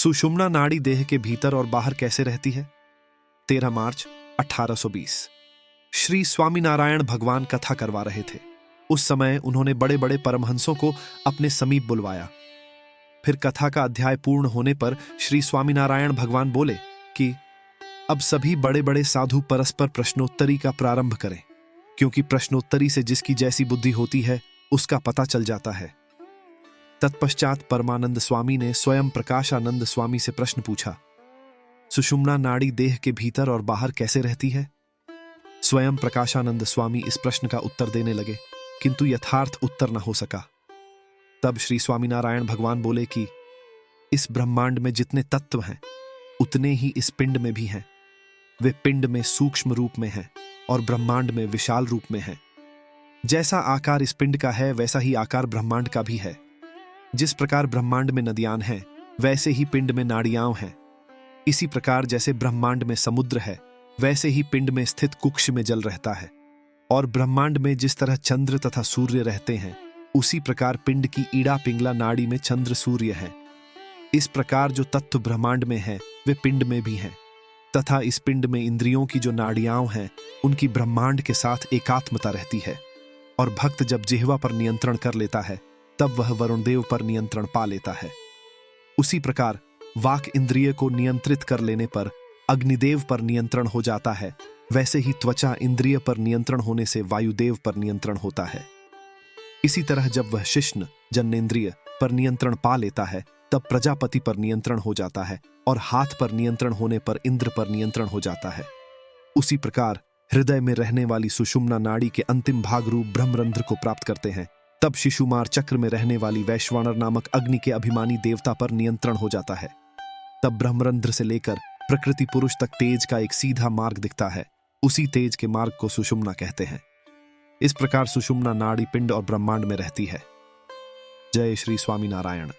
सुषुम्ना नाड़ी देह के भीतर और बाहर कैसे रहती है? 13 मार्च 1820। श्री स्वामीनारायण भगवान कथा करवा रहे थे। उस समय उन्होंने बड़े बड़े परमहंसों को अपने समीप बुलवाया। फिर कथा का अध्याय पूर्ण होने पर श्री स्वामीनारायण भगवान बोले कि अब सभी बड़े बड़े साधु परस्पर प्रश्नोत्तरी का प्रारंभ करें, क्योंकि प्रश्नोत्तरी से जिसकी जैसी बुद्धि होती है उसका पता चल जाता है। तत्पश्चात परमानंद स्वामी ने स्वयं प्रकाशानंद स्वामी से प्रश्न पूछा, सुषुम्ना नाड़ी देह के भीतर और बाहर कैसे रहती है? स्वयं प्रकाशानंद स्वामी इस प्रश्न का उत्तर देने लगे, किंतु यथार्थ उत्तर न हो सका। तब श्री स्वामीनारायण भगवान बोले कि इस ब्रह्मांड में जितने तत्व हैं उतने ही इस पिंड में भी हैं। वे पिंड में सूक्ष्म रूप में हैं और ब्रह्मांड में विशाल रूप में हैं। जैसा आकार इस पिंड का है वैसा ही आकार ब्रह्मांड का भी है। जिस प्रकार ब्रह्मांड में नदियां हैं वैसे ही पिंड में नाड़ियां हैं। इसी प्रकार जैसे ब्रह्मांड में समुद्र है वैसे ही पिंड में स्थित कुक्ष में जल रहता है। और ब्रह्मांड में जिस तरह चंद्र तथा सूर्य रहते हैं उसी प्रकार पिंड की ईड़ा पिंगला नाड़ी में चंद्र सूर्य है। इस प्रकार जो तत्व ब्रह्मांड में है वे पिंड में भी हैं, तथा इस पिंड में इंद्रियों की जो नाड़ियां हैं उनकी ब्रह्मांड के साथ एकात्मता रहती है। और भक्त जब जिह्वा पर नियंत्रण कर लेता है तब वह वरुणदेव पर नियंत्रण पा लेता है। उसी प्रकार वाक इंद्रिय को नियंत्रित कर लेने पर अग्निदेव पर नियंत्रण हो जाता है, वैसे ही त्वचा इंद्रिय पर नियंत्रण होने से वायुदेव पर नियंत्रण होता है। इसी तरह जब वह शिश्न जन्नेन्द्रिय पर नियंत्रण पा लेता है तब प्रजापति पर नियंत्रण हो जाता है, और हाथ पर नियंत्रण होने पर इंद्र पर नियंत्रण हो जाता है। उसी प्रकार हृदय में रहने वाली सुषुम्ना नाड़ी के अंतिम भाग रूप ब्रह्मरंध्र को प्राप्त करते हैं। तब शिशुमार चक्र में रहने वाली वैश्वानर नामक अग्नि के अभिमानी देवता पर नियंत्रण हो जाता है। तब ब्रह्मरंध्र से लेकर प्रकृति पुरुष तक तेज का एक सीधा मार्ग दिखता है। उसी तेज के मार्ग को सुषुम्ना कहते हैं। इस प्रकार सुषुम्ना नाड़ी पिंड और ब्रह्मांड में रहती है। जय श्री स्वामीनारायण।